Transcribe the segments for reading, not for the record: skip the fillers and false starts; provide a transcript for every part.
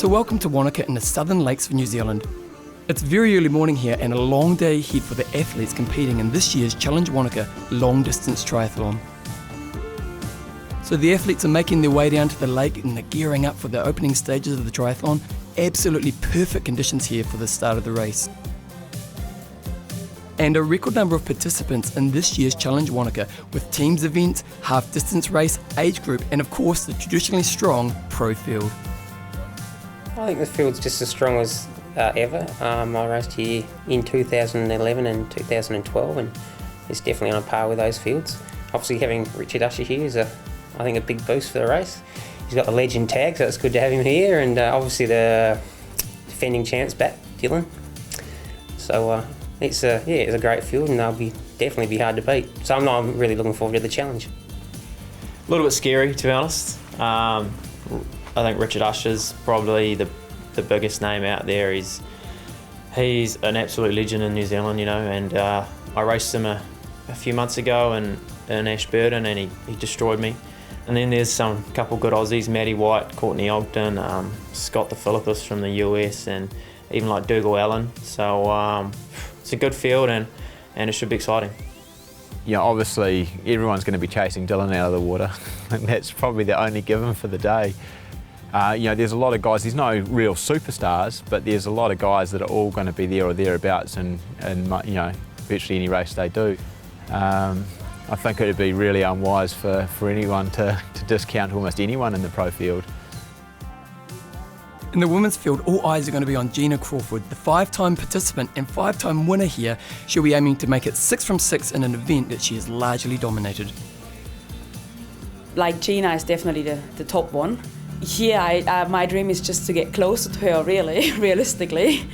So welcome to Wanaka in the Southern Lakes of New Zealand. It's very early morning here and a long day ahead for the athletes competing in this year's Challenge Wanaka long distance triathlon. So the athletes are making their way down to the lake and they're gearing up for the opening stages of the triathlon. Absolutely perfect conditions here for the start of the race. And a record number of participants in this year's Challenge Wanaka with teams events, half distance race, age group and of course the traditionally strong pro field. I think the field's just as strong as ever. I raced here in 2011 and 2012 and it's definitely on a par with those fields. Obviously having Richard Usher here is I think a big boost for the race. He's got the legend tag, so it's good to have him here, and obviously the defending champs back, Dylan. So it's a great field and they'll definitely be hard to beat. So I'm really looking forward to the challenge. A little bit scary, to be honest. I think Richard Usher's probably the biggest name out there. He's an absolute legend in New Zealand, you know, and I raced him a few months ago in Ashburton and he destroyed me. And then there's some couple good Aussies, Matty White, Courtney Ogden, Scott the Philippus from the US, and even like Dougal Allen. So it's a good field and it should be exciting. Yeah, obviously everyone's going to be chasing Dylan out of the water. And that's probably the only given for the day. There's a lot of guys, there's no real superstars, but there's a lot of guys that are all going to be there or thereabouts in virtually any race they do. I think it would be really unwise for anyone to discount almost anyone in the pro field. In the women's field, all eyes are going to be on Gina Crawford, the 5-time participant and 5-time winner here. She'll be aiming to make it 6 from 6 in an event that she has largely dominated. Like Gina is definitely the top one. Here, my dream is just to get closer to her, really, realistically.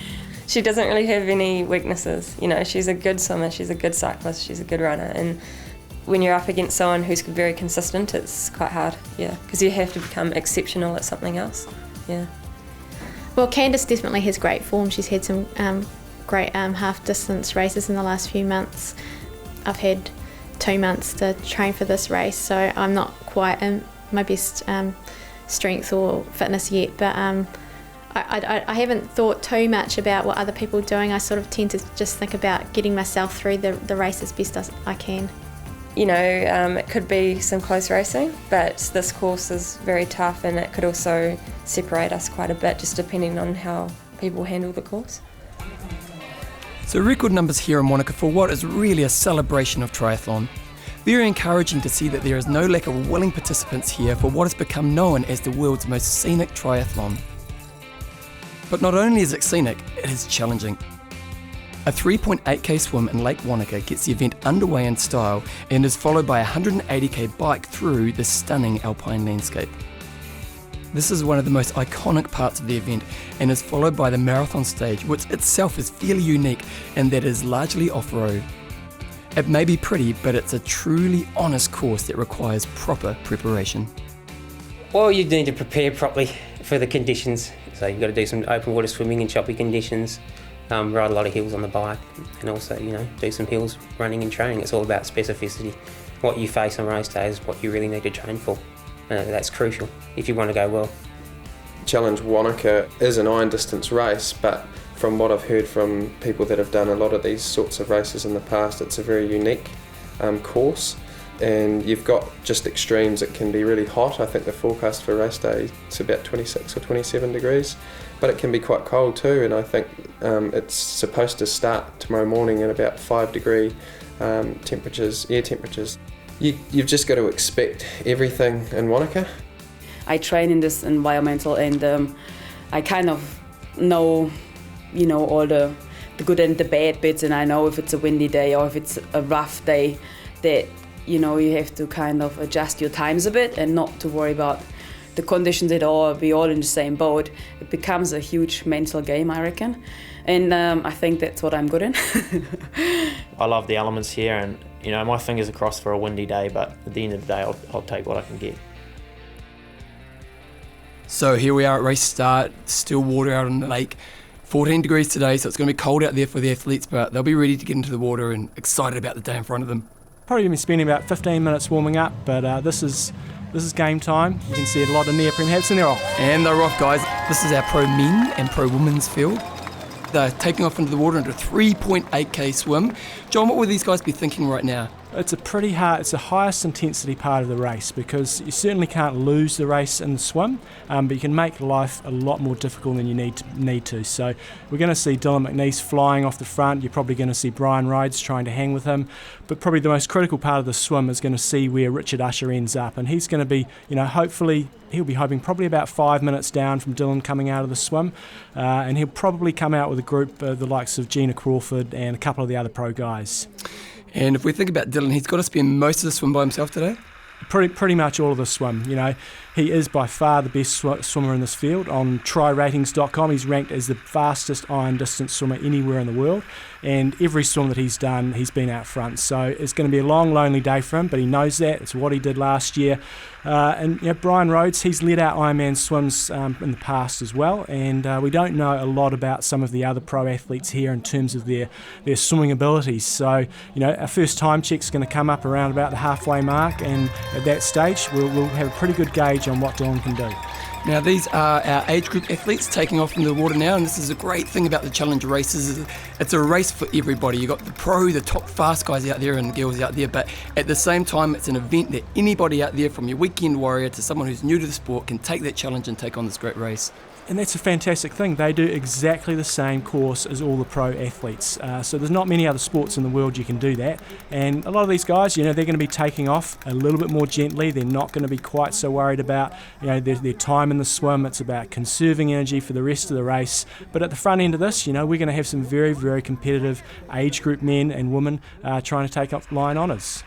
She doesn't really have any weaknesses. You know, she's a good swimmer, she's a good cyclist, she's a good runner, and when you're up against someone who's very consistent, it's quite hard, because you have to become exceptional at something else, Well, Candice definitely has great form. She's had some great half-distance races in the last few months. I've had 2 months to train for this race, so I'm not quite in my best strength or fitness yet, but I haven't thought too much about what other people are doing. I sort of tend to just think about getting myself through the race as best as I can. You know, it could be some close racing, but this course is very tough and it could also separate us quite a bit, just depending on how people handle the course. So record numbers here in Wanaka for what is really a celebration of triathlon. Very encouraging to see that there is no lack of willing participants here for what has become known as the world's most scenic triathlon. But not only is it scenic, it is challenging. A 3.8k swim in Lake Wanaka gets the event underway in style and is followed by a 180k bike through the stunning alpine landscape. This is one of the most iconic parts of the event and is followed by the marathon stage, which itself is fairly unique in that it is largely off-road. It may be pretty, but it's a truly honest course that requires proper preparation. Well, you need to prepare properly for the conditions. So you've got to do some open water swimming in choppy conditions, ride a lot of hills on the bike, and also, do some hills running and training. It's all about specificity. What you face on race day is what you really need to train for. That's crucial if you want to go well. Challenge Wanaka is an iron distance race, but from what I've heard from people that have done a lot of these sorts of races in the past, it's a very unique course. And you've got just extremes. It can be really hot. I think the forecast for race day is about 26 or 27 degrees, but it can be quite cold too. And I think it's supposed to start tomorrow morning at about 5 degree temperatures, air temperatures. You've just got to expect everything in Wanaka. I train in this environmental and I kind of know, all the good and the bad bits, and I know if it's a windy day or if it's a rough day that you have to kind of adjust your times a bit and not to worry about the conditions at all. We're all in the same boat. It becomes a huge mental game, I reckon. And I think that's what I'm good in. I love the elements here and, my fingers are crossed for a windy day, but at the end of the day, I'll take what I can get. So here we are at race start, still water out on the lake. 14 degrees today, so it's going to be cold out there for the athletes, but they'll be ready to get into the water and excited about the day in front of them. Probably been spending about 15 minutes warming up, but this is this is game time. You can see a lot of neoprene hats and they're off. And they're off, guys. This is our pro men and pro women's field. They're taking off into the water into a 3.8k swim. John, what would these guys be thinking right now? It's the highest intensity part of the race because you certainly can't lose the race in the swim, but you can make life a lot more difficult than you need to. So we're going to see Dylan McNeice flying off the front. You're probably going to see Brian Rhodes trying to hang with him, but probably the most critical part of the swim is going to see where Richard Usher ends up, and he's going to be, hopefully he'll be hoping probably about 5 minutes down from Dylan coming out of the swim, and he'll probably come out with a group, the likes of Gina Crawford and a couple of the other pro guys. And if we think about Dylan, he's got to spend most of the swim by himself today? Pretty much all of the swim. He is by far the best swimmer in this field. On tryratings.com, he's ranked as the fastest iron distance swimmer anywhere in the world, and every swim that he's done, he's been out front. So it's going to be a long, lonely day for him, but he knows that. It's what he did last year. Brian Rhodes, he's led out Ironman swims in the past as well, and we don't know a lot about some of the other pro athletes here in terms of their swimming abilities. So, our first time check's going to come up around about the halfway mark, and at that stage, we'll have a pretty good gauge on what Dylan can do. Now, these are our age group athletes taking off into the water now, and this is a great thing about the challenge races. It's a race for everybody. You've got the top fast guys out there and girls out there, but at the same time, it's an event that anybody out there, from your weekend warrior to someone who's new to the sport, can take that challenge and take on this great race. And that's a fantastic thing. They do exactly the same course as all the pro athletes. So there's not many other sports in the world you can do that. And a lot of these guys, they're going to be taking off a little bit more gently. They're not going to be quite so worried about, their time in the swim. It's about conserving energy for the rest of the race. But at the front end of this, we're going to have some very, very competitive age group men and women trying to take up line honours.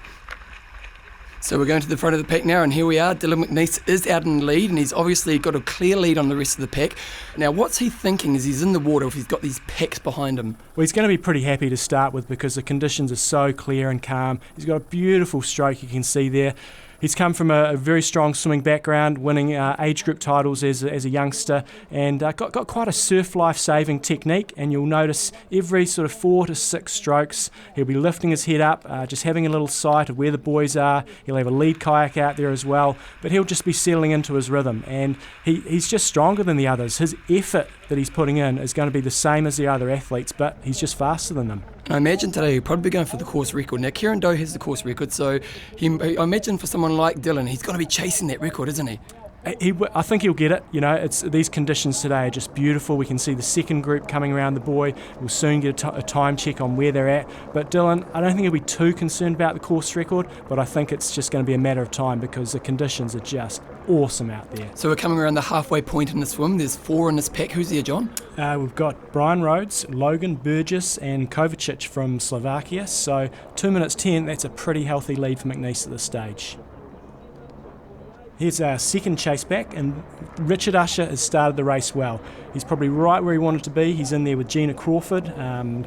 So we're going to the front of the pack now, and here we are. Dylan McNeice is out in the lead, and he's obviously got a clear lead on the rest of the pack. Now, what's he thinking as he's in the water if he's got these packs behind him? Well, he's going to be pretty happy to start with because the conditions are so clear and calm. He's got a beautiful stroke you can see there. He's come from a very strong swimming background, winning age group titles as a youngster, and got quite a surf life-saving technique. And you'll notice every sort of 4 to 6 strokes, he'll be lifting his head up, just having a little sight of where the boys are. He'll have a lead kayak out there as well, but he'll just be settling into his rhythm. And he's just stronger than the others. His effort that he's putting in is going to be the same as the other athletes, but he's just faster than them. I imagine today he'll probably be going for the course record. Now, Kieran Doe has the course record, so I imagine for someone like Dylan, he's going to be chasing that record, isn't he? I think he'll get it. It's these conditions today are just beautiful. We can see the second group coming around the buoy. We'll soon get a time check on where they're at. But Dylan, I don't think he'll be too concerned about the course record, but I think it's just going to be a matter of time because the conditions are just awesome out there. So we're coming around the halfway point in the swim. There's 4 in this pack. Who's there, John? We've got Brian Rhodes, Logan Burgess and Kovacic from Slovakia. So 2 minutes 10, that's a pretty healthy lead for McNeice at this stage. Here's our second chase back, and Richard Usher has started the race well. He's probably right where he wanted to be. He's in there with Gina Crawford,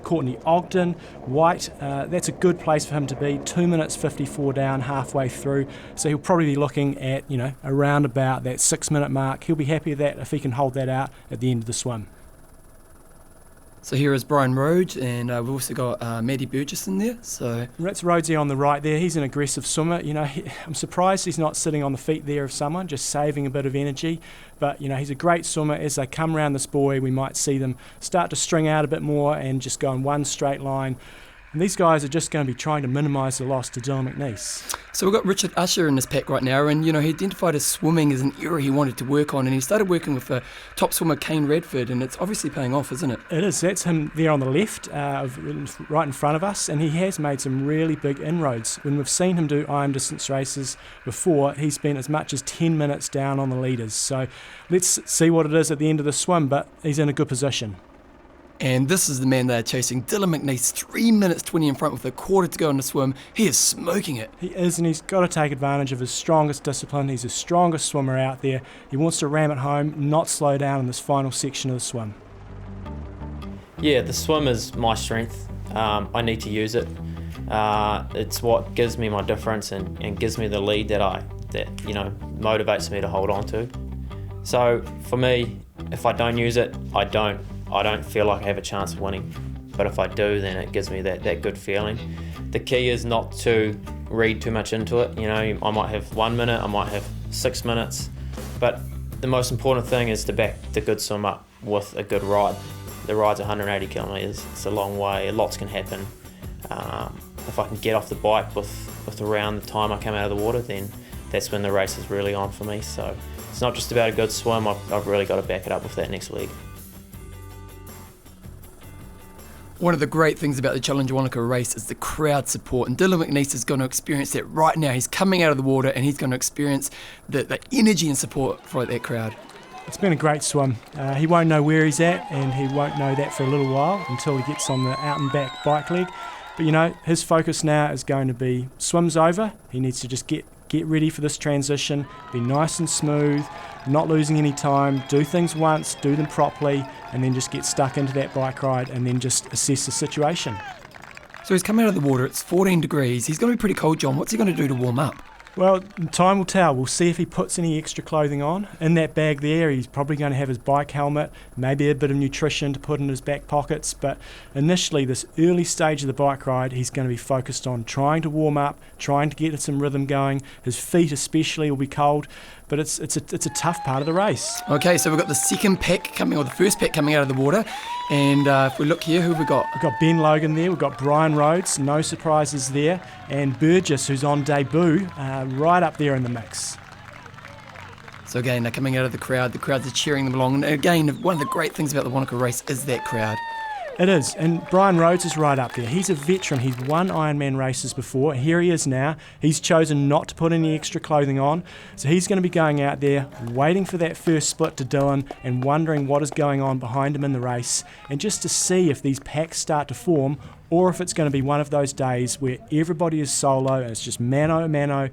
Courtney Ogden, White. That's a good place for him to be. 2 minutes 54 down, halfway through. So he'll probably be looking at, around about that 6 minute mark. He'll be happy with that if he can hold that out at the end of the swim. So here is Brian Rhodes, and we've also got Maddie Burgess in there. So that's Rhodesy on the right there. He's an aggressive swimmer. I'm surprised he's not sitting on the feet there of someone, just saving a bit of energy. But, he's a great swimmer. As they come around this buoy, we might see them start to string out a bit more and just go in one straight line. And these guys are just going to be trying to minimise the loss to Dylan McNeice. So we've got Richard Usher in this pack right now, and he identified his swimming as an area he wanted to work on, and he started working with top swimmer Kane Radford, and it's obviously paying off, isn't it? It is. That's him there on the left, right in front of us, and he has made some really big inroads. When we've seen him do iron distance races before, he's been as much as 10 minutes down on the leaders. So let's see what it is at the end of the swim, but he's in a good position. And this is the man they're chasing, Dylan McNeice, 3 minutes 20 in front with a quarter to go in the swim. He is smoking it. He is, and he's got to take advantage of his strongest discipline. He's the strongest swimmer out there. He wants to ram it home, not slow down in this final section of the swim. Yeah, the swim is my strength. I need to use it. It's what gives me my difference and gives me the lead that motivates me to hold on to. So for me, if I don't use it, I don't feel like I have a chance of winning. But if I do, then it gives me that good feeling. The key is not to read too much into it. I might have 1 minute, I might have 6 minutes. But the most important thing is to back the good swim up with a good ride. The ride's 180 kilometres, it's a long way, lots can happen. If I can get off the bike with around the time I come out of the water, then that's when the race is really on for me. So it's not just about a good swim, I've really got to back it up with that next leg. One of the great things about the Challenge Wanaka race is the crowd support, and Dylan McNeice is going to experience that right now. He's coming out of the water and he's going to experience the energy and support for that crowd. It's been a great swim. He won't know where he's at, and he won't know that for a little while until he gets on the out and back bike leg. But you know, his focus now is going to be swim's over. He needs to just get ready for this transition, be nice and smooth, not losing any time, do things once, do them properly, and then just get stuck into that bike ride and then just assess the situation. So he's come out of the water, it's 14 degrees, he's going to be pretty cold, John. What's he going to do to warm up? Well, time will tell. We'll see if he puts any extra clothing on. In that bag there, he's probably going to have his bike helmet, maybe a bit of nutrition to put in his back pockets. But initially, this early stage of the bike ride, he's going to be focused on trying to warm up, trying to get some rhythm going. His feet especially will be cold, but it's a tough part of the race. Okay, so we've got the second pack coming, or the first pack coming out of the water. And if we look here, who have we got? We've got Ben Logan there, we've got Brian Rhodes, no surprises there, and Burgess, who's on debut, right up there in the mix. So again, they're coming out of the crowds are cheering them along. And again, one of the great things about the Wanaka race is that crowd. It is, and Brian Rhodes is right up there. He's a veteran, he's won Ironman races before. Here he is now. He's chosen not to put any extra clothing on, so he's going to be going out there, waiting for that first split to Dylan and wondering what is going on behind him in the race, and just to see if these packs start to form, or if it's going to be one of those days where everybody is solo and it's just mano,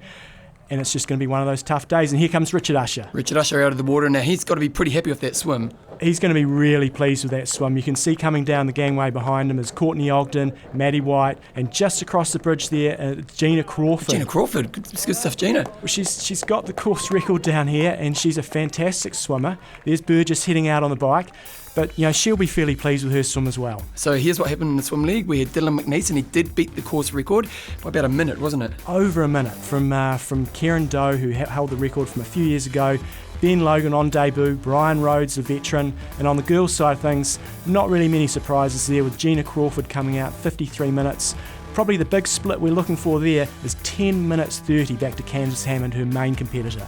and it's just going to be one of those tough days. And here comes Richard Usher. Richard Usher out of the water. Now he's got to be pretty happy with that swim. He's going to be really pleased with that swim. You can see coming down the gangway behind him is Courtney Ogden, Maddie White, and just across the bridge there, Gina Crawford. Gina Crawford, good stuff, Gina. She's got the course record down here, and she's a fantastic swimmer. There's Burgess heading out on the bike. But you know, she'll be fairly pleased with her swim as well. So here's what happened in the swim league. We had Dylan McNeice, and he did beat the course record by about a minute, wasn't it? Over a minute from Kieran Doe, who held the record from a few years ago. Ben Logan on debut, Brian Rhodes, a veteran, and on the girls' side of things, not really many surprises there with Gina Crawford coming out 53 minutes. Probably the big split we're looking for there is 10 minutes 30 back to Candice Hammond, her main competitor.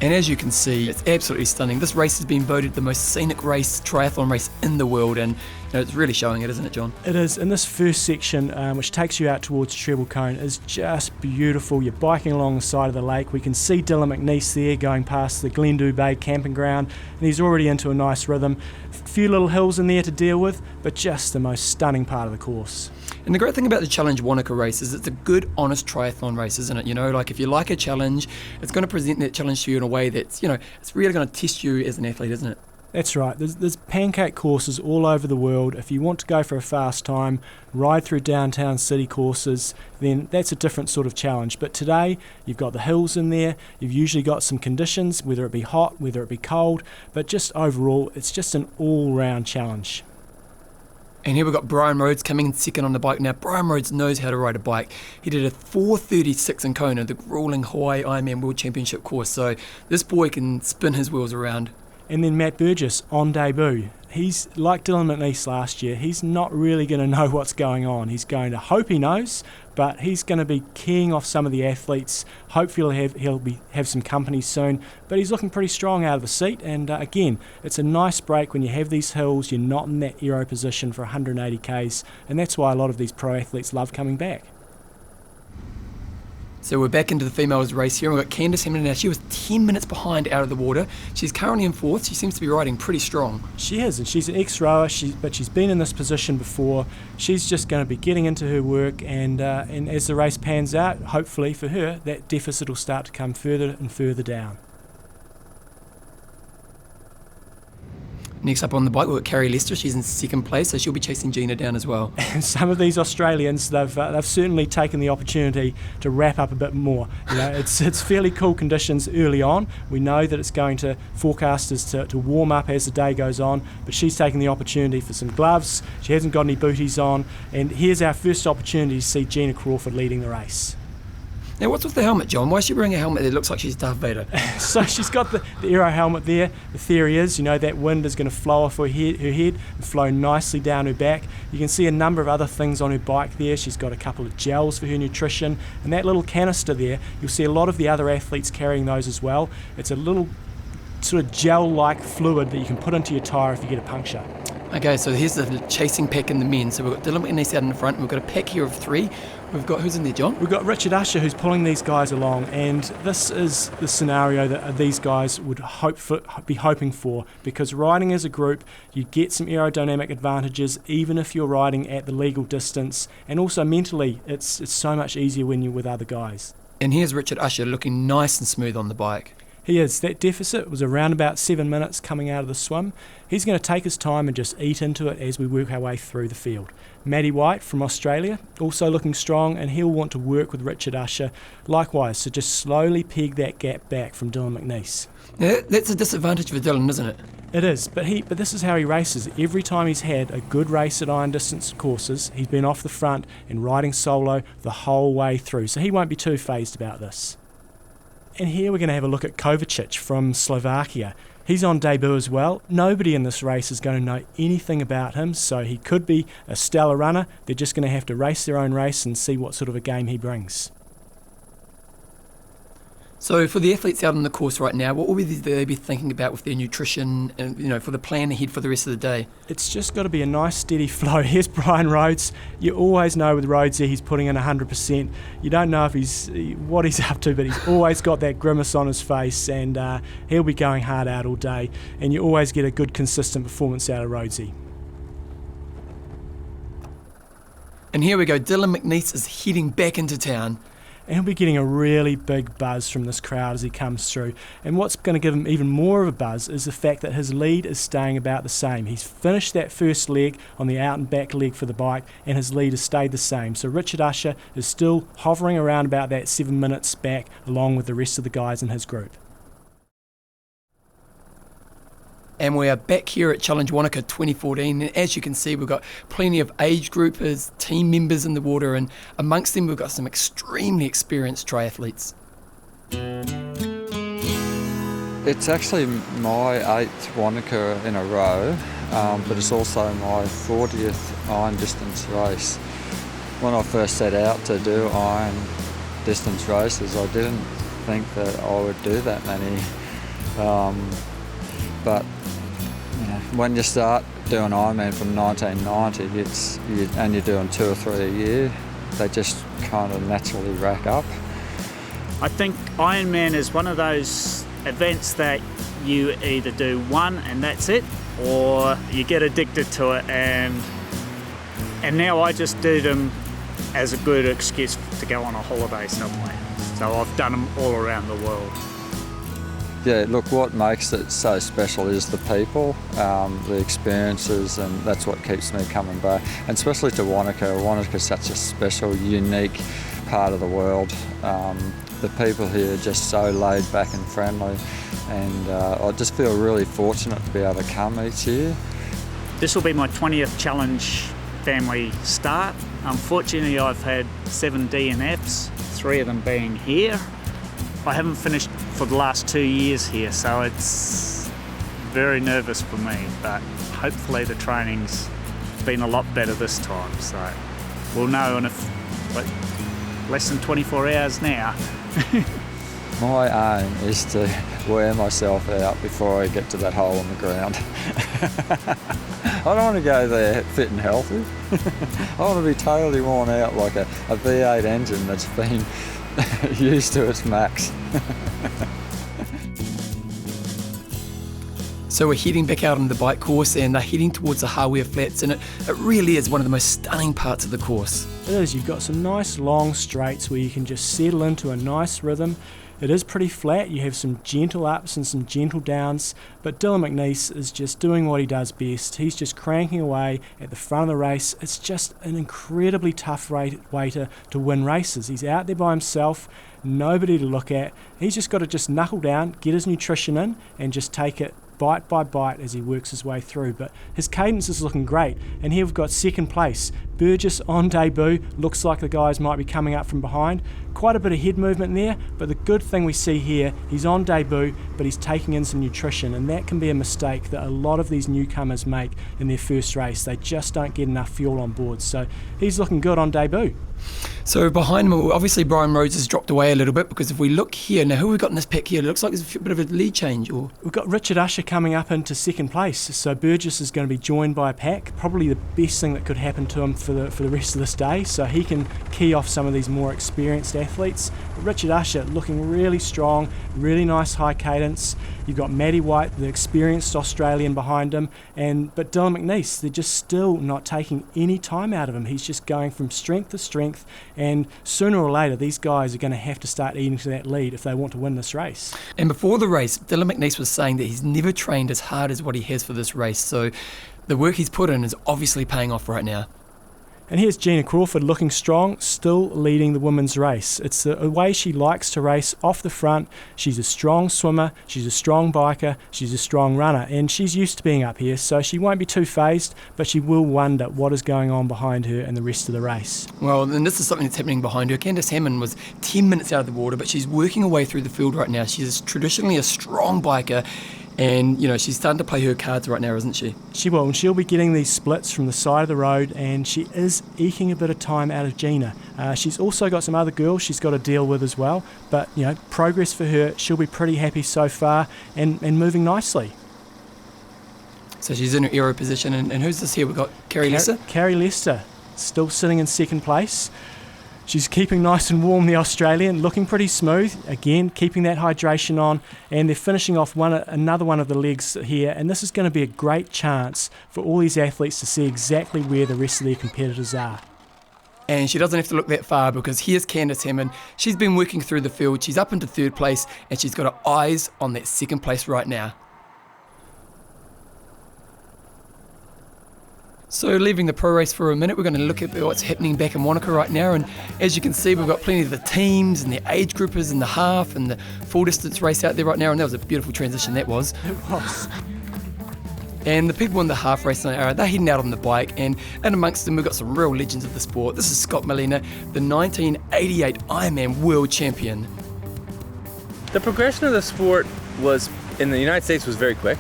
And as you can see, it's absolutely stunning. This race has been voted the most scenic race, triathlon race in the world, and you know, it's really showing it, isn't it, John? It is. And this first section, which takes you out towards Treble Cone, is just beautiful. You're biking along the side of the lake. We can see Dylan McNeice there going past the Glendhu Bay camping ground, and he's already into a nice rhythm. A few little hills in there to deal with, but just the most stunning part of the course. And the great thing about the Challenge Wanaka race is it's a good, honest triathlon race, isn't it? You know, like if you like a challenge, it's going to present that challenge to you in a way that's, you know, it's really going to test you as an athlete, isn't it? That's right. There's pancake courses all over the world. If you want to go for a fast time, ride through downtown city courses, then that's a different sort of challenge. But today, you've got the hills in there. You've usually got some conditions, whether it be hot, whether it be cold. But just overall, it's just an all-round challenge. And here we've got Brian Rhodes coming in second on the bike. Now, Brian Rhodes knows how to ride a bike. He did a 4:36 in Kona, the grueling Hawaii Ironman World Championship course. So this boy can spin his wheels around. And then Matt Burgess on debut. He's like Dylan McNeice last year. He's not really going to know what's going on. He's going to hope he knows, but he's going to be keying off some of the athletes. Hopefully he'll have some company soon. But he's looking pretty strong out of the seat. And again, it's a nice break when you have these hills. You're not in that aero position for 180 Ks, and that's why a lot of these pro athletes love coming back. So we're back into the females race here, and we've got Candice Hammond now. She was 10 minutes behind out of the water. She's currently in fourth. She seems to be riding pretty strong. She is, and she's an ex-rower, but she's been in this position before. She's just going to be getting into her work, and as the race pans out, hopefully for her, that deficit will start to come further and further down. Next up on the bike, we've got Carrie Lester. She's in second place, so she'll be chasing Gina down as well. And some of these Australians, they've certainly taken the opportunity to wrap up a bit more. You know, it's fairly cool conditions early on. We know that it's going to forecasters to warm up as the day goes on, but she's taken the opportunity for some gloves. She hasn't got any booties on, and here's our first opportunity to see Gina Crawford leading the race. Now, what's with the helmet, John? Why is she wearing a helmet that looks like she's Darth Vader? So she's got the aero helmet there. The theory is, that wind is going to flow off her head and flow nicely down her back. You can see a number of other things on her bike there. She's got a couple of gels for her nutrition, and that little canister there, you'll see a lot of the other athletes carrying those as well. It's a little sort of gel-like fluid that you can put into your tyre if you get a puncture. Okay, so here's the chasing pack in the men. So we've got Dylan McNeice out in the front, and we've got a pack here of 3. We've got, who's in there, John? We've got Richard Usher, who's pulling these guys along, and this is the scenario that these guys would be hoping for, because riding as a group, you get some aerodynamic advantages even if you're riding at the legal distance, and also mentally, it's so much easier when you're with other guys. And here's Richard Usher looking nice and smooth on the bike. He is. That deficit was around about 7 minutes coming out of the swim. He's going to take his time and just eat into it as we work our way through the field. Maddie White from Australia, also looking strong, and he'll want to work with Richard Usher likewise, so just slowly peg that gap back from Dylan McNeice. Now, that's a disadvantage for Dylan, isn't it? It is, but this is how he races. Every time he's had a good race at iron distance courses, he's been off the front and riding solo the whole way through, so he won't be too fazed about this. And here we're going to have a look at Kovacic from Slovakia. He's on debut as well. Nobody in this race is going to know anything about him, so he could be a stellar runner. They're just going to have to race their own race and see what sort of a game he brings. So for the athletes out on the course right now, what will they be thinking about with their nutrition and for the plan ahead for the rest of the day? It's just got to be a nice steady flow. Here's Brian Rhodes. You always know with Rhodesy he's putting in 100%. You don't know if what he's up to, but he's always got that grimace on his face, and he'll be going hard out all day. And you always get a good consistent performance out of Rhodesy. And here we go. Dylan McNeice is heading back into town. And he'll be getting a really big buzz from this crowd as he comes through. And what's going to give him even more of a buzz is the fact that his lead is staying about the same. He's finished that first leg on the out and back leg for the bike, and his lead has stayed the same. So Richard Usher is still hovering around about that 7 minutes back, along with the rest of the guys in his group. And we are back here at Challenge Wanaka 2014, and as you can see, we've got plenty of age groupers, team members in the water, and amongst them we've got some extremely experienced triathletes. It's actually my 8th Wanaka in a row, but it's also my 40th iron distance race. When I first set out to do iron distance races, I didn't think that I would do that many. But when you start doing Ironman from 1990, and you're doing 2 or 3 a year, they just kind of naturally rack up. I think Ironman is one of those events that you either do one and that's it, or you get addicted to it, and now I just do them as a good excuse to go on a holiday somewhere. So I've done them all around the world. Yeah, look, what makes it so special is the people, the experiences, and that's what keeps me coming back. And especially to Wanaka. Wanaka is such a special, unique part of the world. The people here are just so laid back and friendly, and I just feel really fortunate to be able to come each year. This will be my 20th Challenge family start. Unfortunately, I've had 7 DNFs, 3 of them being here. I haven't finished for the last 2 years here, so it's very nervous for me, but hopefully the training's been a lot better this time, so we'll know in less than 24 hours now. My aim is to wear myself out before I get to that hole in the ground. I don't want to go there fit and healthy. I want to be totally worn out like a V8 engine that's been used to its max. So we're heading back out on the bike course, and they're heading towards the Hawea Flats, and it really is one of the most stunning parts of the course. It is. You've got some nice long straights where you can just settle into a nice rhythm. It is pretty flat. You have some gentle ups and some gentle downs, but Dylan McNeice is just doing what he does best. He's just cranking away at the front of the race. It's just an incredibly tough way to win races. He's out there by himself, nobody to look at. He's just got to just knuckle down, get his nutrition in, and just take it bite by bite as he works his way through. But his cadence is looking great, and here we've got second place. Burgess on debut, looks like the guys might be coming up from behind. Quite a bit of head movement there, but the good thing we see here, he's on debut, but he's taking in some nutrition, and that can be a mistake that a lot of these newcomers make in their first race. They just don't get enough fuel on board, so he's looking good on debut. So behind him, obviously Brian Rhodes has dropped away a little bit, because if we look here, now who have we got in this pack here? It looks like there's a bit of a lead change. Or we've got Richard Usher coming up into second place, so Burgess is going to be joined by a pack, probably the best thing that could happen to him for the rest of this day, so he can key off some of these more experienced athletes. But Richard Usher looking really strong, really nice high cadence. You've got Maddie White, the experienced Australian, behind him, but Dylan McNeice, they're just still not taking any time out of him. He's just going from strength to strength, and sooner or later these guys are going to have to start eating to that lead if they want to win this race. And before the race, Dylan McNeice was saying that he's never trained as hard as what he has for this race, so the work he's put in is obviously paying off right now. And here's Gina Crawford looking strong, still leading the women's race. It's a way she likes to race, off the front. She's a strong swimmer, she's a strong biker, she's a strong runner, and she's used to being up here, so she won't be too phased, but she will wonder what is going on behind her and the rest of the race. Well, and this is something that's happening behind her. Candice Hammond was 10 minutes out of the water, but she's working her way through the field right now. She's traditionally a strong biker, and she's starting to play her cards right now, isn't she? She will, and she'll be getting these splits from the side of the road, and she is eking a bit of time out of Gina. She's also got some other girls she's got to deal with as well, but progress for her. She'll be pretty happy so far and moving nicely. So she's in her aero position, and who's this here? We've got Carrie Lester? Carrie Lester, still sitting in second place. She's keeping nice and warm, the Australian, looking pretty smooth. Again, keeping that hydration on, and they're finishing off another one of the legs here, and this is going to be a great chance for all these athletes to see exactly where the rest of their competitors are. And she doesn't have to look that far, because here's Candice Hammond. She's been working through the field. She's up into third place, and she's got her eyes on that second place right now. So leaving the pro race for a minute, we're going to look at what's happening back in Wanaka right now, and as you can see, we've got plenty of the teams and the age groupers and the half and the full distance race out there right now, and that was a beautiful transition, that was. It was. And the people in the half race, they're heading out on the bike, and amongst them we've got some real legends of the sport. This is Scott Molina, the 1988 Ironman world champion. The progression of the sport was, in the United States, was very quick.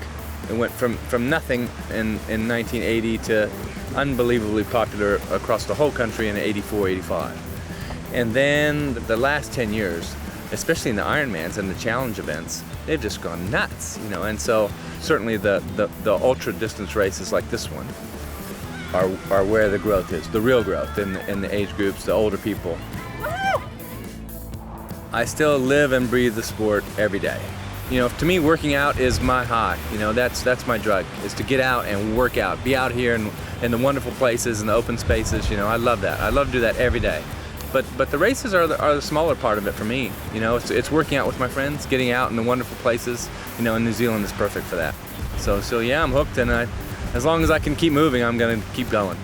It went from nothing in 1980 to unbelievably popular across the whole country in 84, 85. And then the last 10 years, especially in the Ironmans and the challenge events, they've just gone nuts, and so certainly the ultra distance races like this one are where the growth is, the real growth in the age groups, the older people. I still live and breathe the sport every day. To me, working out is my high. That's my drug, is to get out and work out, be out here in the wonderful places and the open spaces. I love that. I love to do that every day. But the races are the smaller part of it for me. It's working out with my friends, getting out in the wonderful places. And New Zealand is perfect for that. So yeah, I'm hooked, and as long as I can keep moving, I'm gonna keep going.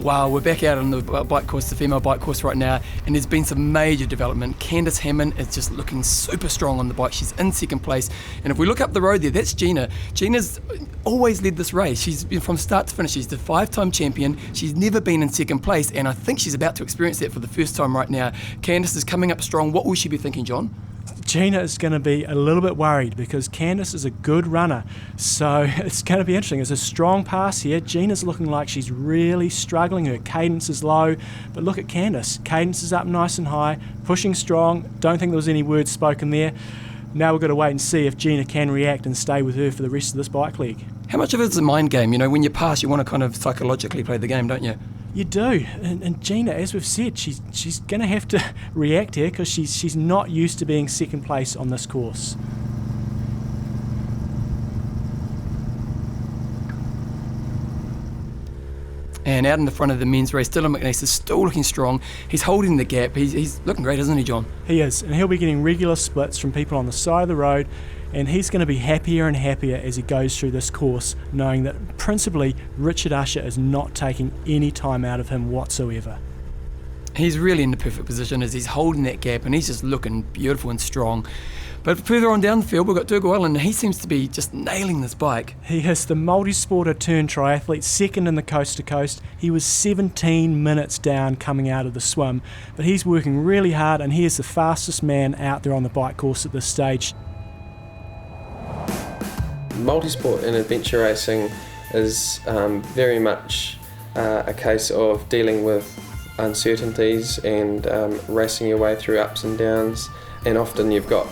Wow, we're back out on the bike course, the female bike course right now, and there's been some major development. Candice Hammond is just looking super strong on the bike. She's in second place, and if we look up the road there, that's Gina. Gina's always led this race. She's been from start to finish. She's the 5-time champion. She's never been in second place, and I think she's about to experience that for the first time right now. Candice is coming up strong. What will she be thinking, John? Gina is going to be a little bit worried, because Candice is a good runner, so it's going to be interesting. It's a strong pass here. Gina's looking like she's really struggling. Her cadence is low, but look at Candice. Cadence is up nice and high, pushing strong. Don't think there was any words spoken there. Now we've got to wait and see if Gina can react and stay with her for the rest of this bike leg. How much of it is a mind game? When you pass, you want to kind of psychologically play the game, don't you? You do, and Gina, as we've said, she's going to have to react here, because she's not used to being second place on this course. And out in the front of the men's race, Dylan McNeice is still looking strong. He's holding the gap. He's looking great, isn't he, John? He is, and he'll be getting regular splits from people on the side of the road, and he's going to be happier and happier as he goes through this course, knowing that principally Richard Usher is not taking any time out of him whatsoever. He's really in the perfect position as he's holding that gap, and he's just looking beautiful and strong. But further on down the field, we've got Dougal Allen, and he seems to be just nailing this bike. He is the multi-sporter turned triathlete, second in the coast to coast. He was 17 minutes down coming out of the swim, but he's working really hard, and he is the fastest man out there on the bike course at this stage. Multisport and adventure racing is very much a case of dealing with uncertainties and racing your way through ups and downs, and often you've got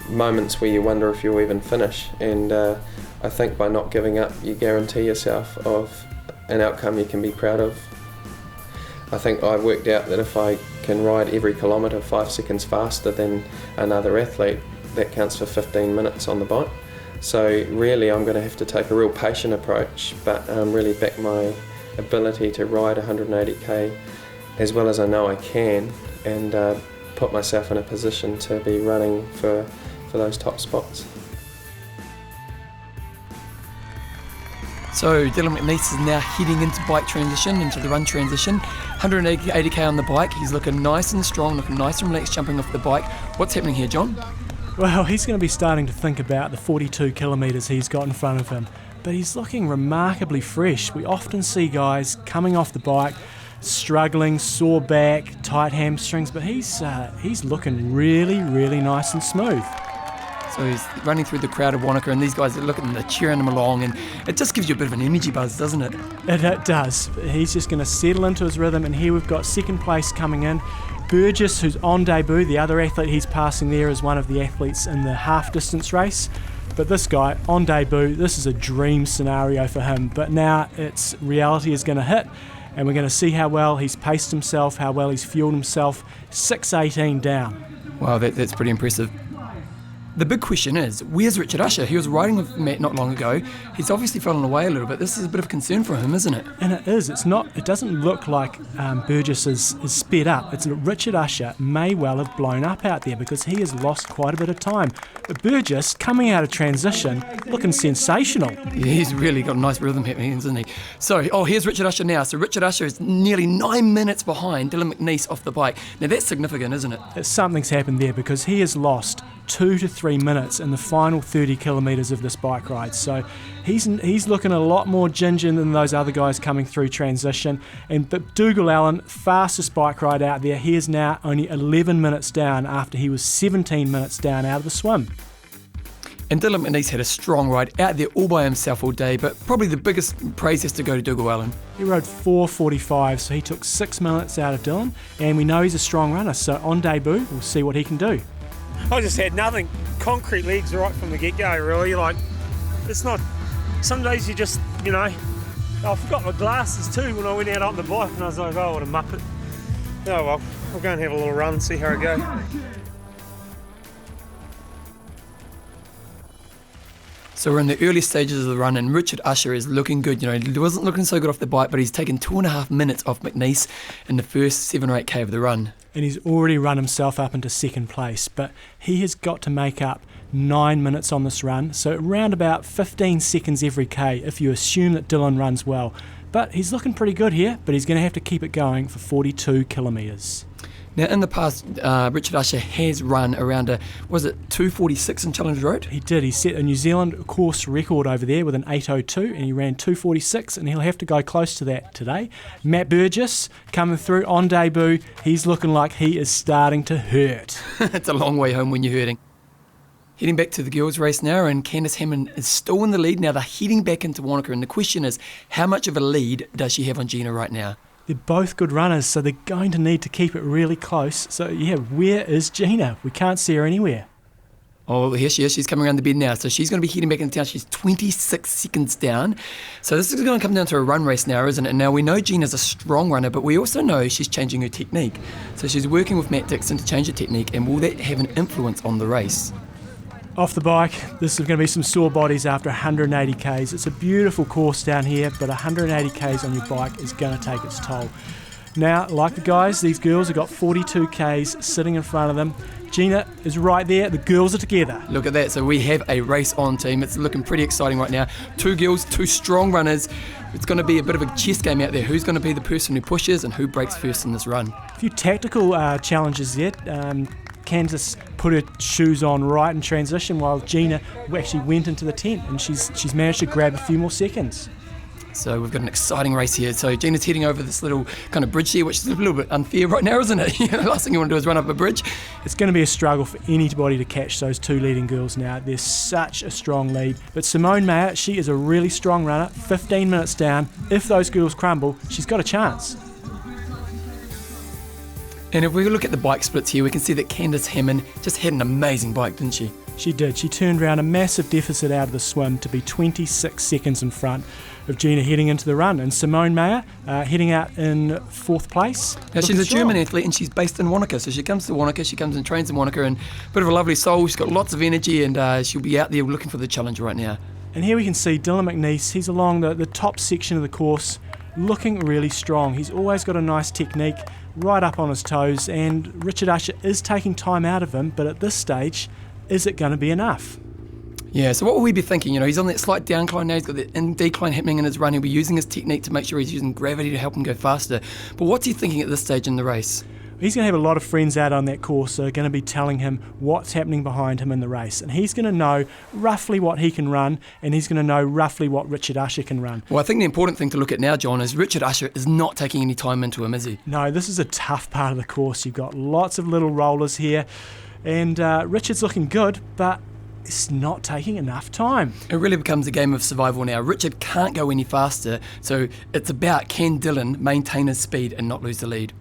moments where you wonder if you'll even finish, and I think by not giving up you guarantee yourself of an outcome you can be proud of. I think I've worked out that if I can ride every kilometre 5 seconds faster than another athlete, that counts for 15 minutes on the bike. So really I'm going to have to take a real patient approach, but really back my ability to ride 180k as well as I know I can, and put myself in a position to be running for those top spots. So Dylan McNeice is now heading into bike transition, into the run transition. 180k on the bike. He's looking nice and strong, looking nice and relaxed jumping off the bike. What's happening here, John? Well, he's going to be starting to think about the 42 kilometres he's got in front of him, but he's looking remarkably fresh. We often see guys coming off the bike struggling, sore back, tight hamstrings, but he's looking really, really nice and smooth. So he's running through the crowd of Wanaka, and these guys are looking, they're cheering him along, and it just gives you a bit of an energy buzz, doesn't it? It does. He's just going to settle into his rhythm, and here we've got second place coming in. Burgess, who's on debut, the other athlete he's passing there is one of the athletes in the half distance race. But this guy, on debut, this is a dream scenario for him. But now reality is going to hit, and we're going to see how well he's paced himself, how well he's fueled himself. 6:18 down. Wow, that's pretty impressive. The big question is, where's Richard Usher? He was riding with Matt not long ago. He's obviously fallen away a little bit. This is a bit of concern for him, isn't it? And it is. It doesn't look like Burgess is sped up. It's Richard Usher may well have blown up out there because he has lost quite a bit of time. But Burgess, coming out of transition, looking sensational. Yeah, he's really got a nice rhythm happening, isn't he? So, here's Richard Usher now. So Richard Usher is nearly 9 minutes behind Dylan McNeice off the bike. Now that's significant, isn't it? Something's happened there because he has lost 2 to 3 minutes in the final 30 kilometres of this bike ride. So he's looking a lot more ginger than those other guys coming through transition. But Dougal Allen, fastest bike ride out there, he is now only 11 minutes down after he was 17 minutes down out of the swim. And Dylan McNeice had a strong ride out there all by himself all day, but probably the biggest praise has to go to Dougal Allen. He rode 4:45, so he took 6 minutes out of Dylan, and we know he's a strong runner, so on debut, we'll see what he can do. I just had nothing. Concrete legs right from the get-go, really. Like, it's not... Some days you just, I forgot my glasses too when I went out on the bike, and I was like, oh, what a muppet. Oh, well, I'll go and have a little run and see how I go. So we're in the early stages of the run, and Richard Usher is looking good. He wasn't looking so good off the bike, but he's taken 2.5 minutes off McNeice in the first 7 or 8k of the run. And he's already run himself up into second place, but he has got to make up 9 minutes on this run, so around about 15 seconds every k if you assume that Dylan runs well. But he's looking pretty good here, but he's going to have to keep it going for 42 kilometres. Now, in the past, Richard Usher has run around 2:46 in Challenge Road? He did. He set a New Zealand course record over there with an 8:02, and he ran 2:46, and he'll have to go close to that today. Matt Burgess coming through on debut. He's looking like he is starting to hurt. It's a long way home when you're hurting. Heading back to the girls' race now, and Candice Hammond is still in the lead. Now they're heading back into Wanaka, and the question is, how much of a lead does she have on Gina right now? They're both good runners, so they're going to need to keep it really close. So, where is Gina? We can't see her anywhere. Oh, here she is. She's coming around the bend now. So she's going to be heading back into town. She's 26 seconds down. So this is going to come down to a run race now, isn't it? Now, we know Gina's a strong runner, but we also know she's changing her technique. So she's working with Matt Dixon to change her technique, and will that have an influence on the race? Off the bike, this is going to be some sore bodies after 180 Ks. It's a beautiful course down here, but 180 Ks on your bike is going to take its toll. Now, like the guys, these girls have got 42 Ks sitting in front of them. Gina is right there. The girls are together. Look at that. So we have a race on, team. It's looking pretty exciting right now. 2 girls, 2 strong runners. It's going to be a bit of a chess game out there. Who's going to be the person who pushes and who breaks first in this run? A few tactical challenges yet. Candace put her shoes on right in transition while Gina actually went into the tent, and she's managed to grab a few more seconds. So we've got an exciting race here. So Gina's heading over this little kind of bridge here, which is a little bit unfair right now, isn't it? The last thing you want to do is run up a bridge. It's going to be a struggle for anybody to catch those 2 leading girls now. There's such a strong lead. But Simone Mayer, she is a really strong runner. 15 minutes down. If those girls crumble, she's got a chance. And if we look at the bike splits here, we can see that Candace Hammond just had an amazing bike, didn't she? She did. She turned around a massive deficit out of the swim to be 26 seconds in front of Gina heading into the run. And Simone Mayer heading out in 4th place. Now, she's a German athlete and she's based in Wanaka. So she comes to Wanaka, she comes and trains in Wanaka, and a bit of a lovely soul. She's got lots of energy, and she'll be out there looking for the challenge right now. And here we can see Dylan McNeice. He's along the top section of the course, looking really strong. He's always got a nice technique, right up on his toes, and Richard Usher is taking time out of him, but at this stage, is it going to be enough? Yeah, so what will we be thinking? He's on that slight downcline now, he's got that decline happening in his run. He'll be using his technique to make sure he's using gravity to help him go faster. But what's he thinking at this stage in the race? He's going to have a lot of friends out on that course that are going to be telling him what's happening behind him in the race. And he's going to know roughly what he can run, and he's going to know roughly what Richard Usher can run. Well, I think the important thing to look at now, John, is Richard Usher is not taking any time into him, is he? No, this is a tough part of the course. You've got lots of little rollers here, and Richard's looking good, but it's not taking enough time. It really becomes a game of survival now. Richard can't go any faster, so it's about can Dylan maintain his speed and not lose the lead.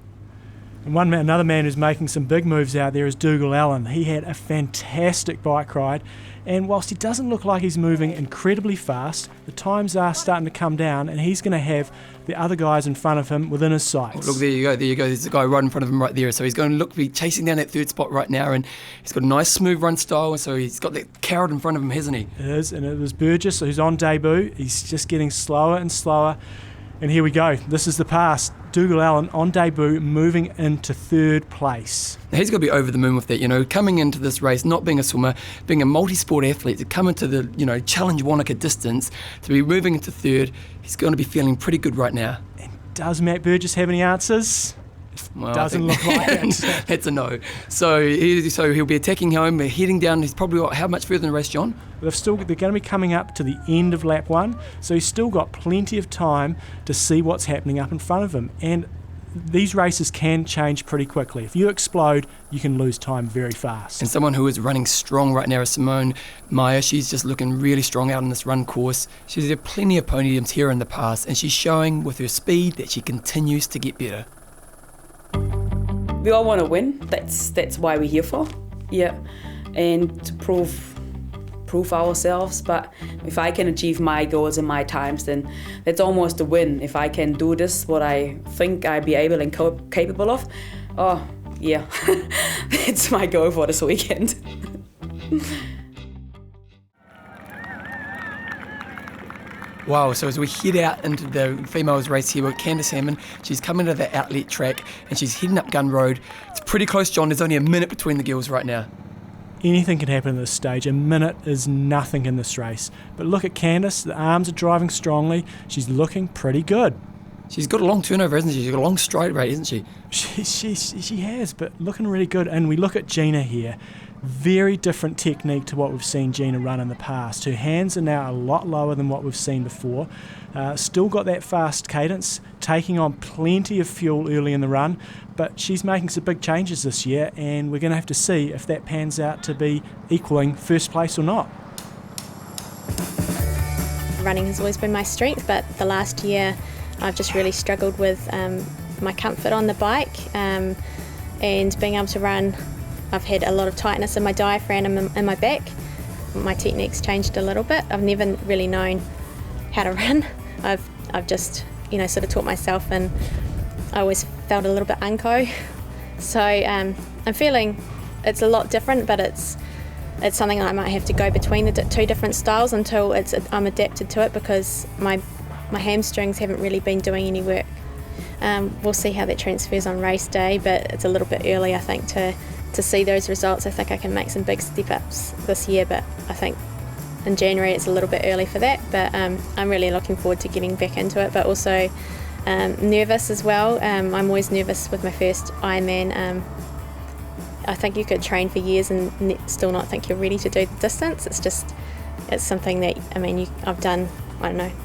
And another man who's making some big moves out there is Dougal Allen. He had a fantastic bike ride, and whilst he doesn't look like he's moving incredibly fast, the times are starting to come down, and he's going to have the other guys in front of him within his sights. Look, there you go. There's a guy right in front of him right there. So he's going to be chasing down that 3rd spot right now, and he's got a nice smooth run style, and so he's got that carrot in front of him, hasn't he? It is, and it was Burgess who's on debut. He's just getting slower and slower. And here we go. This is the pass. Dougal Allen on debut, moving into 3rd place. Now he's got to be over the moon with that, coming into this race, not being a swimmer, being a multi-sport athlete, to come into the, Challenge Wanaka distance, to be moving into 3rd, he's going to be feeling pretty good right now. And does Matt Burgess have any answers? Well, doesn't look like it. That's a no. So he'll be attacking home, heading down. He's probably how much further in the race, John? They're going to be coming up to the end of lap 1, so he's still got plenty of time to see what's happening up in front of him. And these races can change pretty quickly. If you explode, you can lose time very fast. And someone who is running strong right now is Simone Mayer. She's just looking really strong out on this run course. She's had plenty of podiums here in the past, and she's showing with her speed that she continues to get better. We all want to win. That's why we're here for. Yeah, and to prove ourselves. But if I can achieve my goals and my times, then that's almost a win. If I can do this, what I think I'd be able and capable of, oh yeah, it's my goal for this weekend. Wow, so as we head out into the females race here with Candace Hammond, she's coming to the outlet track and she's heading up Gun Road. It's pretty close, John. There's only a minute between the girls right now. Anything can happen at this stage. A minute is nothing in this race. But look at Candace. The arms are driving strongly. She's looking pretty good. She's got a long turnover, hasn't she? She's got a long stride rate, isn't she? She has, but looking really good. And we look at Gina here. Very different technique to what we've seen Gina run in the past. Her hands are now a lot lower than what we've seen before. Still got that fast cadence, taking on plenty of fuel early in the run, but she's making some big changes this year, and we're going to have to see if that pans out to be equaling first place or not. Running has always been my strength, but the last year I've just really struggled with my comfort on the bike and being able to run. I've had a lot of tightness in my diaphragm and my back. My technique's changed a little bit. I've never really known how to run. I've just, sort of taught myself, and I always felt a little bit unco. So I'm feeling it's a lot different, but it's it's something that I might have to go between the two different styles until I'm adapted to it, because my hamstrings haven't really been doing any work. We'll see how that transfers on race day, but it's a little bit early, I think, to see those results. I think I can make some big step-ups this year, but I think in January it's a little bit early for that. But I'm really looking forward to getting back into it, but also nervous as well. I'm always nervous with my first Ironman. I think you could train for years and still not think you're ready to do the distance. It's something that, I've done,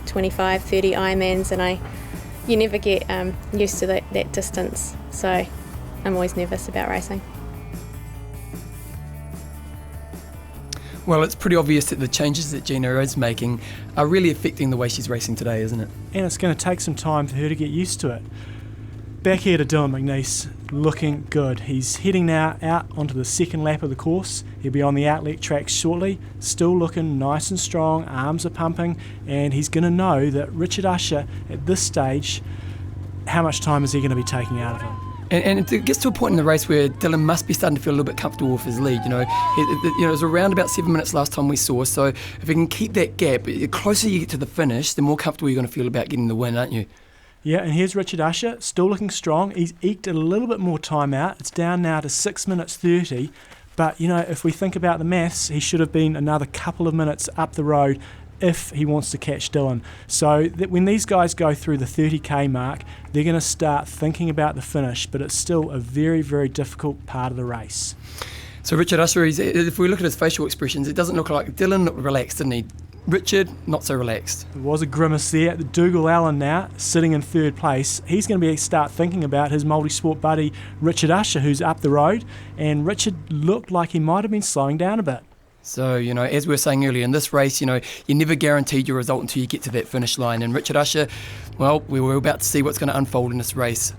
25, 30 Ironmans, and you never get used to that distance. So I'm always nervous about racing. Well, it's pretty obvious that the changes that Gina is making are really affecting the way she's racing today, isn't it? And it's going to take some time for her to get used to it. Back here to Dylan McNeice, looking good. He's heading now out onto the second lap of the course. He'll be on the outlet track shortly, still looking nice and strong, arms are pumping, and he's going to know that Richard Usher at this stage, how much time is he going to be taking out of him? And it gets to a point in the race where Dylan must be starting to feel a little bit comfortable with his lead. It was around about 7 minutes last time we saw, so if he can keep that gap, the closer you get to the finish, the more comfortable you're going to feel about getting the win, aren't you? Yeah, and here's Richard Usher, still looking strong. He's eked a little bit more time out. It's down now to 6 minutes 30. But, if we think about the maths, he should have been another couple of minutes up the road if he wants to catch Dylan. So that when these guys go through the 30k mark, they're going to start thinking about the finish, but it's still a very, very difficult part of the race. So Richard Usher, if we look at his facial expressions, it doesn't look like Dylan looked relaxed, didn't he? Richard, not so relaxed. There was a grimace there. Dougal Allen now sitting in third place. He's going to start thinking about his multi-sport buddy Richard Usher, who's up the road, and Richard looked like he might have been slowing down a bit. So, as we were saying earlier, in this race, you're never guaranteed your result until you get to that finish line. And Richard Usher, well, we were about to see what's going to unfold in this race.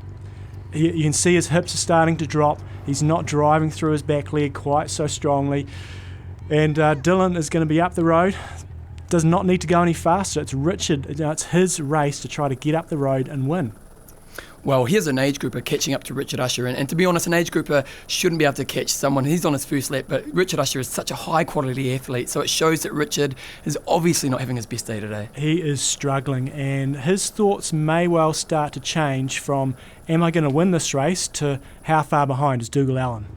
You can see his hips are starting to drop. He's not driving through his back leg quite so strongly. And Dylan is going to be up the road. Does not need to go any faster. It's Richard. It's his race to try to get up the road and win. Well, here's an age grouper catching up to Richard Usher, and to be honest, an age grouper shouldn't be able to catch someone. He's on his first lap, but Richard Usher is such a high-quality athlete, so it shows that Richard is obviously not having his best day today. He is struggling, and his thoughts may well start to change from, am I going to win this race, to how far behind is Dougal Allen?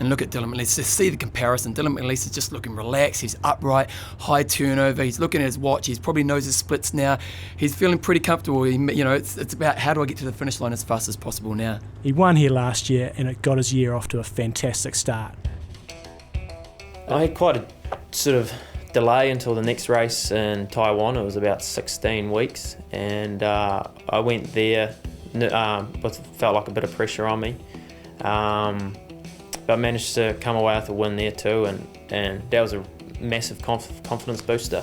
And look at Dylan McNeice, just see the comparison. Dylan McNeice is just looking relaxed, he's upright, high turnover, he's looking at his watch, he probably knows his splits now, he's feeling pretty comfortable. It's about how do I get to the finish line as fast as possible now. He won here last year and it got his year off to a fantastic start. I had quite a sort of delay until the next race in Taiwan. It was about 16 weeks, and I went there, felt like a bit of pressure on me. But I managed to come away with a win there too, and that was a massive confidence booster.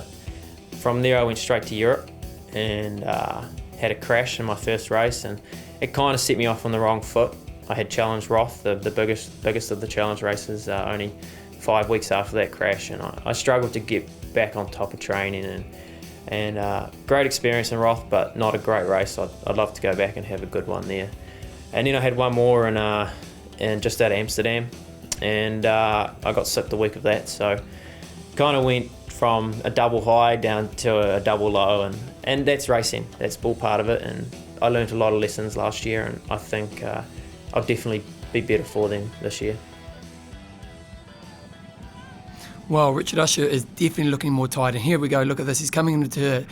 From there I went straight to Europe and had a crash in my first race, and it kind of set me off on the wrong foot. I had challenged Roth, the biggest of the challenge races, only 5 weeks after that crash, and I struggled to get back on top of training, and great experience in Roth, but not a great race. I'd love to go back and have a good one there. And then I had one more and just out of Amsterdam, and I got sick the week of that, so kind of went from a double high down to a double low, and that's racing, that's all part of it, and I learned a lot of lessons last year, and I think I'll definitely be better for them this year. Well, Richard Usher is definitely looking more tired, and here we go, look at this, he's coming into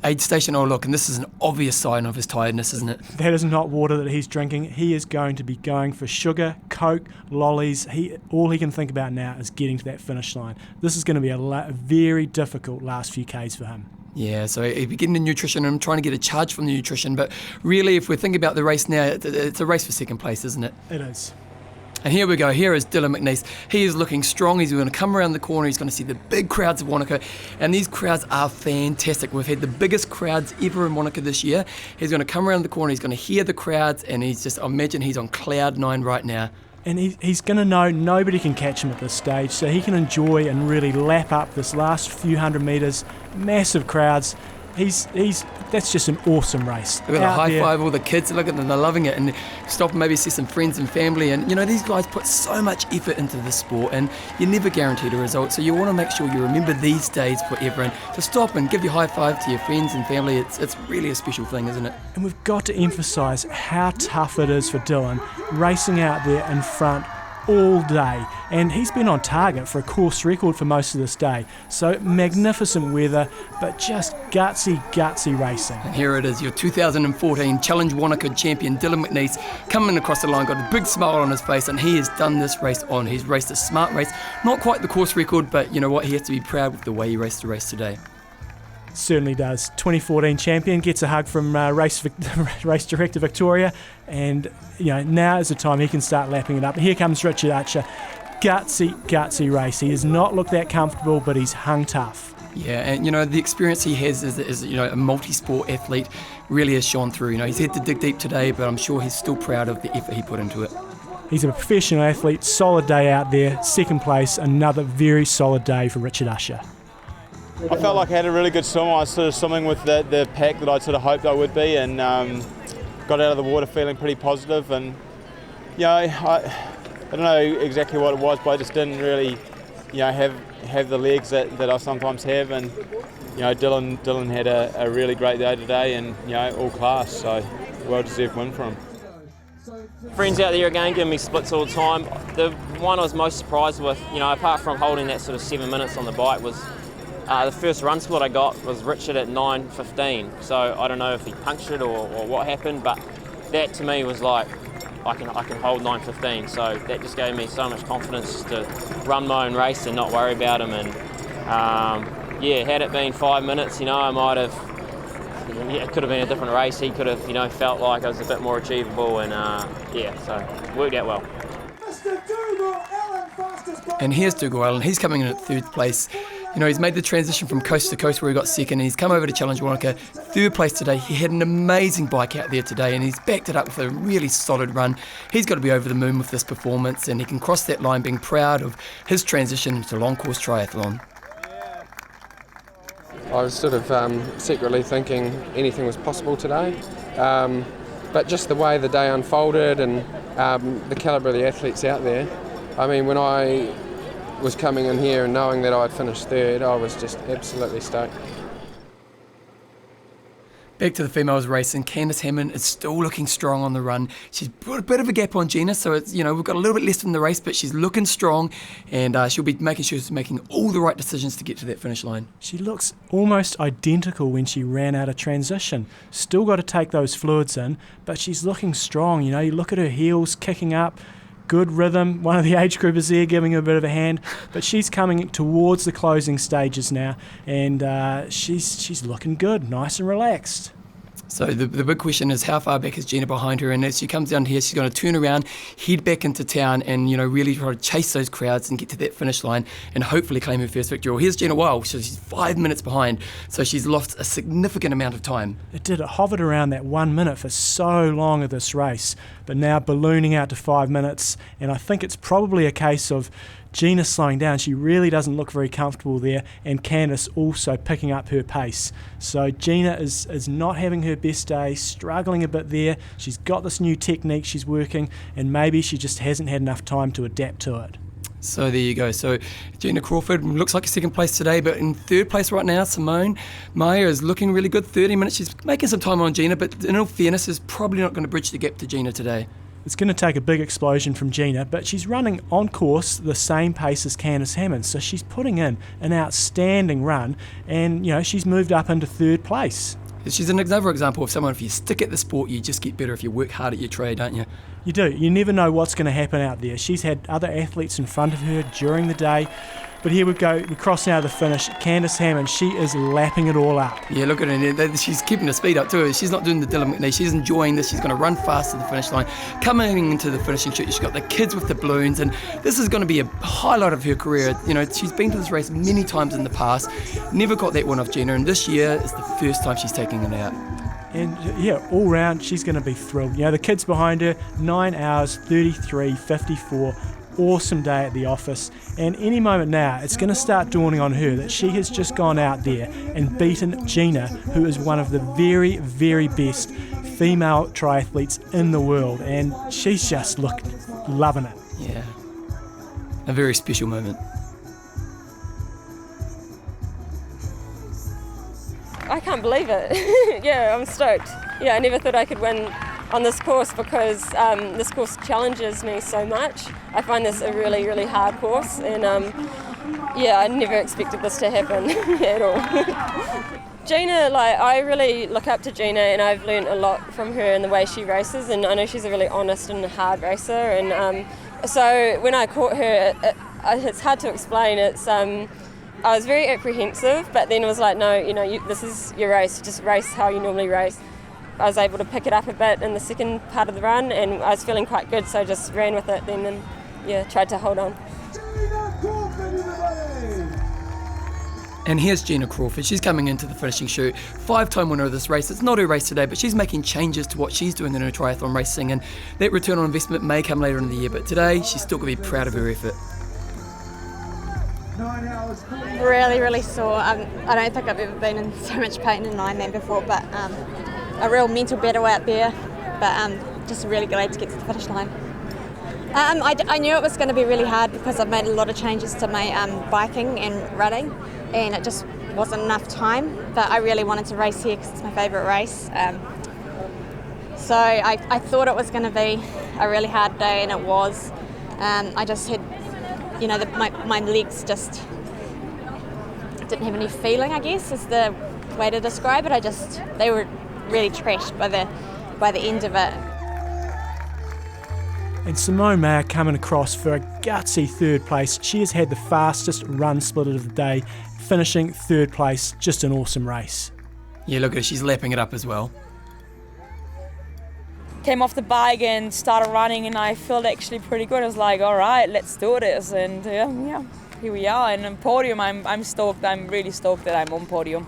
aid station. Oh look, and this is an obvious sign of his tiredness, isn't it? That is not water that he's drinking. He is going to be going for sugar, Coke, lollies. All he can think about now is getting to that finish line. This is going to be a very difficult last few Ks for him. Yeah, so he'll be getting the nutrition, and I'm trying to get a charge from the nutrition, but really if we're thinking about the race now, it's a race for second place, isn't it? It is. And here we go, here is Dylan McNeice. He is looking strong, he's going to come around the corner, he's going to see the big crowds of Wanaka, and these crowds are fantastic. We've had the biggest crowds ever in Wanaka this year. He's going to come around the corner, he's going to hear the crowds, and I imagine he's on cloud 9 right now. And he's going to know nobody can catch him at this stage, so he can enjoy and really lap up this last few hundred metres, massive crowds, that's just an awesome race. Look at the high five, all the kids, look at them, they're loving it, and stop and maybe see some friends and family, and these guys put so much effort into this sport, and you're never guaranteed a result, so you want to make sure you remember these days forever, and to stop and give your high five to your friends and family, it's really a special thing, isn't it? And we've got to emphasise how tough it is for Dylan, racing out there in front all day, and he's been on target for a course record for most of this day, so magnificent weather but just gutsy racing. And here it is, your 2014 Challenge Wanaka champion Dylan McNeice coming across the line, got a big smile on his face, and he has done this race on. He's raced a smart race, not quite the course record, but you know what, he has to be proud with the way he raced the race today. Certainly does. 2014 champion gets a hug from race director Victoria, and now is the time he can start lapping it up. Here comes Richard Archer. Gutsy race. He does not look that comfortable, but he's hung tough. Yeah, and the experience he has as a multi-sport athlete really has shone through. He's had to dig deep today, but I'm sure he's still proud of the effort he put into it. He's a professional athlete, solid day out there, second place, another very solid day for Richard Usher. I felt like I had a really good swim. I was sort of swimming with the pack that I sort of hoped I would be, and got out of the water feeling pretty positive. And I don't know exactly what it was, but I just didn't really have the legs that I sometimes have. And Dylan had a really great day today, and all class. So well-deserved win for him. Friends out there again giving me splits all the time. The one I was most surprised with, apart from holding that sort of 7 minutes on the bike, was the first run split I got was Richard at 9:15. So I don't know if he punctured or what happened, but that to me was like, I can hold 9:15. So that just gave me so much confidence to run my own race and not worry about him. And had it been 5 minutes, I might have, it could have been a different race. He could have, felt like I was a bit more achievable, and so it worked out well. And here's Dougal Allen, he's coming in at third place. He's made the transition from coast to coast where he got second, and he's come over to Challenge Wanaka, third place today. He had an amazing bike out there today, and he's backed it up with a really solid run. He's got to be over the moon with this performance, and he can cross that line being proud of his transition into long course triathlon. I was sort of secretly thinking anything was possible today, but just the way the day unfolded and the calibre of the athletes out there, when I was coming in here and knowing that I'd finished third, I was just absolutely stoked. Back to the females racing, Candice Hammond is still looking strong on the run. She's put a bit of a gap on Gina, so it's, we've got a little bit less in the race, but she's looking strong, and she'll be making sure she's making all the right decisions to get to that finish line. She looks almost identical when she ran out of transition. Still got to take those fluids in, but she's looking strong. You look at her heels kicking up, good rhythm. One of the age groupers there giving her a bit of a hand, but she's coming towards the closing stages now, and she's looking good, nice and relaxed. So the big question is, how far back is Gina behind her? And as she comes down here, she's going to turn around, head back into town, and really try to chase those crowds and get to that finish line and hopefully claim her first victory. Well, here's Gina Wild, so she's 5 minutes behind, so she's lost a significant amount of time. It hovered around that 1 minute for so long of this race, but now ballooning out to 5 minutes, and I think it's probably a case of Gina slowing down. She really doesn't look very comfortable there, and Candice also picking up her pace. So Gina is not having her best day, struggling a bit there. She's got this new technique she's working, and maybe she just hasn't had enough time to adapt to it. So there you go. So Gina Crawford looks like a second place today, but in third place right now, Simone Meyer is looking really good. 30 minutes, she's making some time on Gina, but in all fairness, is probably not going to bridge the gap to Gina today. It's going to take a big explosion from Gina, but she's running on course the same pace as Candice Hammond, so she's putting in an outstanding run, and she's moved up into third place. She's another example of someone, if you stick at the sport, you just get better if you work hard at your trade, don't you? You do. You never know what's going to happen out there. She's had other athletes in front of her during the day, but here we go. We cross now the finish. Candice Hammond, she is lapping it all up. Yeah, look at her. She's keeping the speed up too. She's not doing the Dylan McNeice. She's enjoying this. She's going to run fast to the finish line. Coming into the finishing chute, she's got the kids with the balloons, and this is going to be a highlight of her career. She's been to this race many times in the past, never got that one off Gina, and this year is the first time she's taking it out. And all round, she's going to be thrilled. The kids behind her, 9 hours, 33, 54, awesome day at the office, and any moment now it's going to start dawning on her that she has just gone out there and beaten Gina, who is one of the very, very best female triathletes in the world, and she's just loving it. Yeah, a very special moment. I can't believe it. Yeah, I'm stoked. Yeah, I never thought I could win on this course because this course challenges me so much. I find this a really, really hard course, and yeah, I never expected this to happen at all. Gina, I really look up to Gina, and I've learned a lot from her in the way she races, and I know she's a really honest and hard racer, and so when I caught her, it's hard to explain. I was very apprehensive, but then it was like, no, this is your race, just race how you normally race. I was able to pick it up a bit in the second part of the run, and I was feeling quite good, so I just ran with it then and tried to hold on. And here's Gina Crawford. She's coming into the finishing chute, 5-time winner of this race. It's not her race today, but she's making changes to what she's doing in her triathlon racing, and that return on investment may come later in the year, but today she's still going to be proud of her effort. Really, really sore. I don't think I've ever been in so much pain in an Ironman before, but a real mental battle out there, but just really glad to get to the finish line. I knew it was going to be really hard because I've made a lot of changes to my biking and running, and it just wasn't enough time, but I really wanted to race here because it's my favourite race. So I thought it was going to be a really hard day, and it was. I just had, my legs just didn't have any feeling, I guess, is the way to describe it. They were really trashed by the end of it. And Simone Mayer coming across for a gutsy third place. She has had the fastest run split of the day, finishing third place. Just an awesome race. Yeah, look at her, she's lapping it up as well. Came off the bike and started running, and I felt actually pretty good. I was like, all right, let's do this. And yeah, here we are. And on podium, I'm stoked. I'm really stoked that I'm on podium.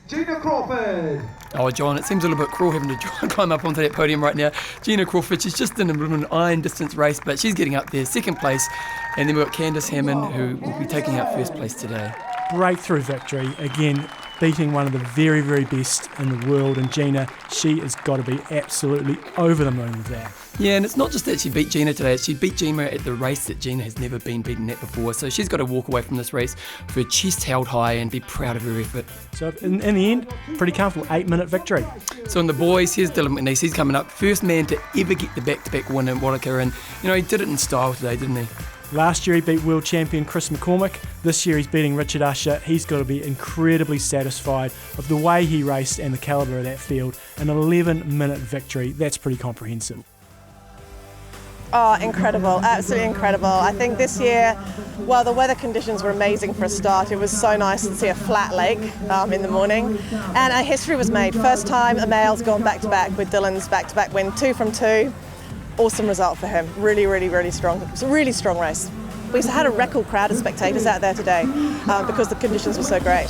Gina Crawford. Oh, John, it seems a little bit cruel having to climb up onto that podium right now. Gina Crawford, she's just in an iron distance race, but she's getting up there, second place. And then we've got Candice Hammond, who will be taking out first place today. Breakthrough victory, again, beating one of the very, very best in the world. And Gina, she has got to be absolutely over the moon with that. Yeah, and it's not just that she beat Gina today, she beat Gina at the race that Gina has never been beaten at before. So she's got to walk away from this race with her chest held high and be proud of her effort. So in the end, pretty comfortable 8-minute victory. So in the boys, here's Dylan McNeice. He's coming up, first man to ever get the back-to-back win in Wanaka, and he did it in style today, didn't he? Last year he beat world champion Chris McCormick. This year he's beating Richard Usher. He's got to be incredibly satisfied of the way he raced and the calibre of that field. An 11-minute victory, that's pretty comprehensive. Oh, incredible, absolutely incredible. I think this year, well, the weather conditions were amazing for a start. It was so nice to see a flat lake in the morning. And a history was made. First time a male's gone back-to-back with Dylan's back-to-back win, 2 from 2. Awesome result for him. Really, really, really strong. It was a really strong race. We had a record crowd of spectators out there today because the conditions were so great.